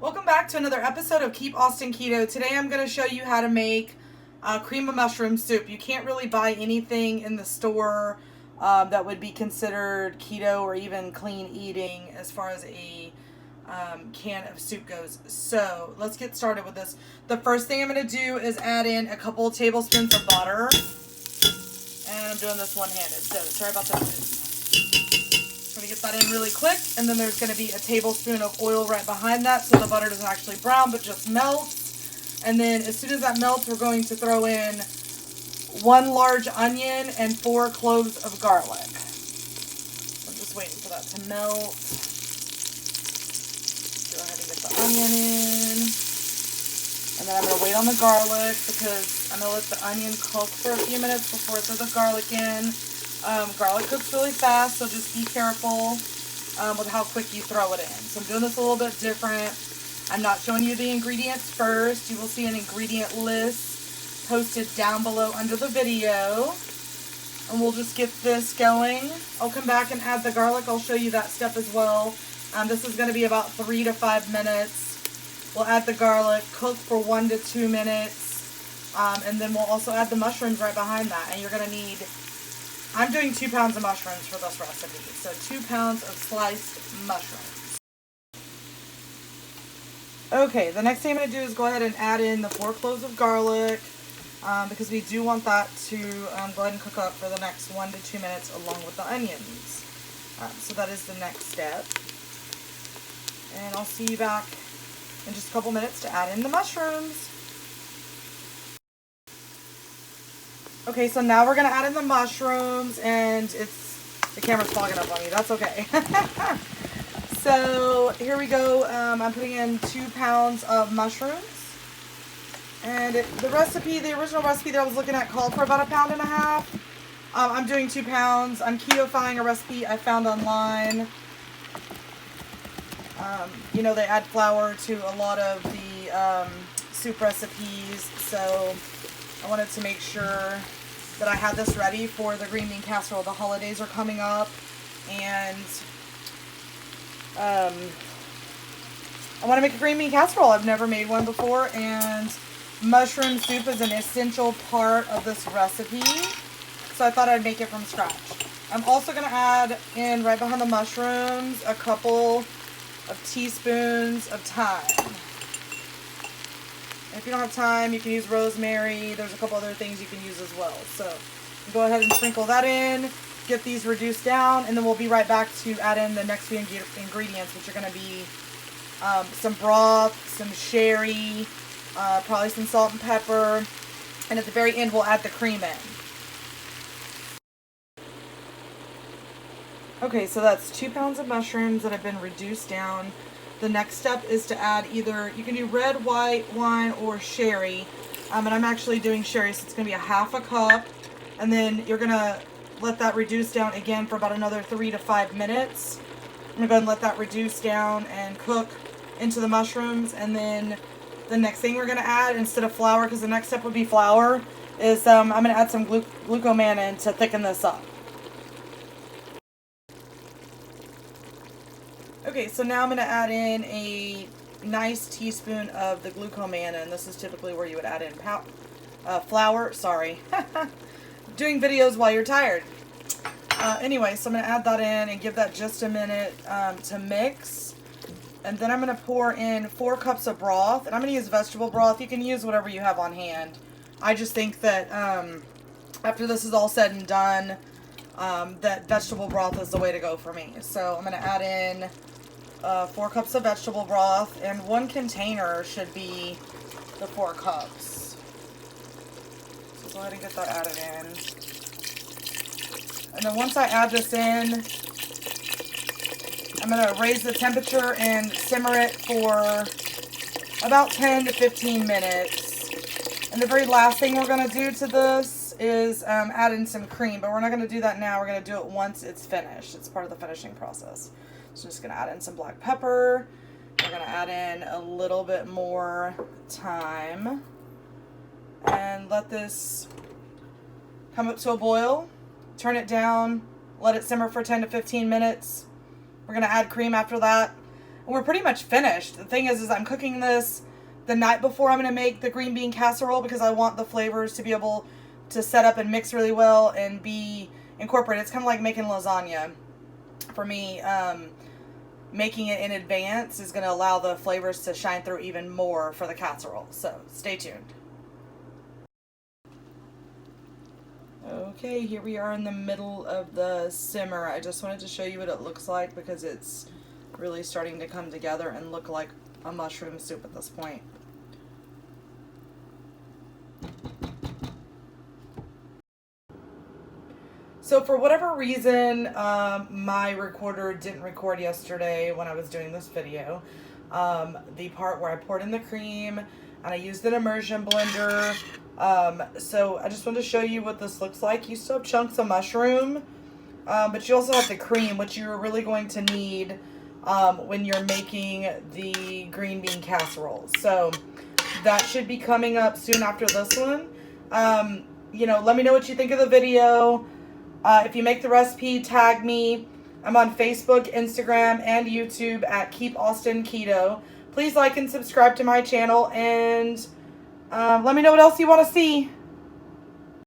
Welcome back to another episode of Keep Austin Keto. Today I'm going to show you how to make cream of mushroom soup. You can't really buy anything in the store that would be considered keto or even clean eating as far as a can of soup goes. So let's get started with this. The first thing I'm going to do is add in a couple tablespoons of butter. And I'm doing this one-handed, so sorry about that. I'm going to get that in really quick, and then there's going to be a tablespoon of oil right behind that so the butter doesn't actually brown but just melts. And then as soon as that melts, we're going to throw in 1 large onion and 4 cloves of garlic. I'm just waiting for that to melt. Go ahead and get the onion in. And then I'm going to wait on the garlic because I'm going to let the onion cook for a few minutes before I throw the garlic in. Garlic cooks really fast, so just be careful with how quick you throw it in. So I'm doing this a little bit different. I'm not showing you the ingredients first. You will see an ingredient list posted down below under the video. And we'll just get this going. I'll come back and add the garlic. I'll show you that step as well. This is going to be about 3 to 5 minutes. We'll add the garlic, cook for 1 to 2 minutes, and then we'll also add the mushrooms right behind that. And you're going to need... I'm doing 2 pounds of mushrooms for this recipe, so 2 pounds of sliced mushrooms. Okay, the next thing I'm going to do is go ahead and add in the 4 cloves of garlic, because we do want that to go ahead and cook up for the next 1 to 2 minutes along with the onions. So that is the next step. And I'll see you back in just a couple minutes to add in the mushrooms. Okay, so now we're going to add in the mushrooms, and the camera's fogging up on me. That's okay. So here we go. I'm putting in 2 pounds of mushrooms. And the original recipe that I was looking at called for about 1.5 pounds. I'm doing 2 pounds. I'm keto-fying a recipe I found online. You know, they add flour to a lot of the soup recipes, so I wanted to make sure that I had this ready for the green bean casserole. The holidays are coming up, and I want to make a green bean casserole. I've never made one before, and mushroom soup is an essential part of this recipe, so I thought I'd make it from scratch. I'm also going to add in, right behind the mushrooms, a couple of teaspoons of thyme. And if you don't have thyme, you can use rosemary. There's a couple other things you can use as well. So go ahead and sprinkle that in, get these reduced down, and then we'll be right back to add in the next few ingredients, which are going to be some broth, some sherry, probably some salt and pepper, and at the very end we'll add the cream in. Okay, so that's 2 pounds of mushrooms that have been reduced down. The next step is to add either, you can do red, white wine, or sherry. And I'm actually doing sherry, so it's going to be 1/2 cup. And then you're going to let that reduce down again for about another 3 to 5 minutes. I'm going to go ahead and let that reduce down and cook into the mushrooms. And then the next thing we're going to add, instead of flour, because the next step would be flour, is I'm going to add some glucomannan to thicken this up. Okay, so now I'm going to add in a nice teaspoon of the glucomannan. This is typically where you would add in flour. Sorry. Doing videos while you're tired. Anyway, so I'm going to add that in and give that just a minute to mix. And then I'm going to pour in 4 cups of broth. And I'm going to use vegetable broth. You can use whatever you have on hand. I just think that after this is all said and done, that vegetable broth is the way to go for me. So I'm going to add in 4 cups of vegetable broth, and 1 container should be the 4 cups. So go ahead and get that added in. And then once I add this in, I'm going to raise the temperature and simmer it for about 10 to 15 minutes. And the very last thing we're going to do to this is add in some cream, but we're not going to do that now. We're going to do it once it's finished. It's part of the finishing process. So I'm just going to add in some black pepper. We're going to add in a little bit more thyme and let this come up to a boil. Turn it down, let it simmer for 10 to 15 minutes. We're going to add cream after that. And we're pretty much finished. The thing is I'm cooking this the night before I'm going to make the green bean casserole because I want the flavors to be able to set up and mix really well and be incorporated. It's kind of like making lasagna. For me, making it in advance is going to allow the flavors to shine through even more for the casserole. So stay tuned. Okay, here we are in the middle of the simmer. I just wanted to show you what it looks like because it's really starting to come together and look like a mushroom soup at this point. So for whatever reason, my recorder didn't record yesterday when I was doing this video. The part where I poured in the cream and I used an immersion blender. So I just wanted to show you what this looks like. You still have chunks of mushroom, but you also have the cream, which you're really going to need when you're making the green bean casserole. So that should be coming up soon after this one. You know, let me know what you think of the video. If you make the recipe, tag me. I'm on Facebook, Instagram, and YouTube at Keep Austin Keto. Please like and subscribe to my channel, and let me know what else you want to see.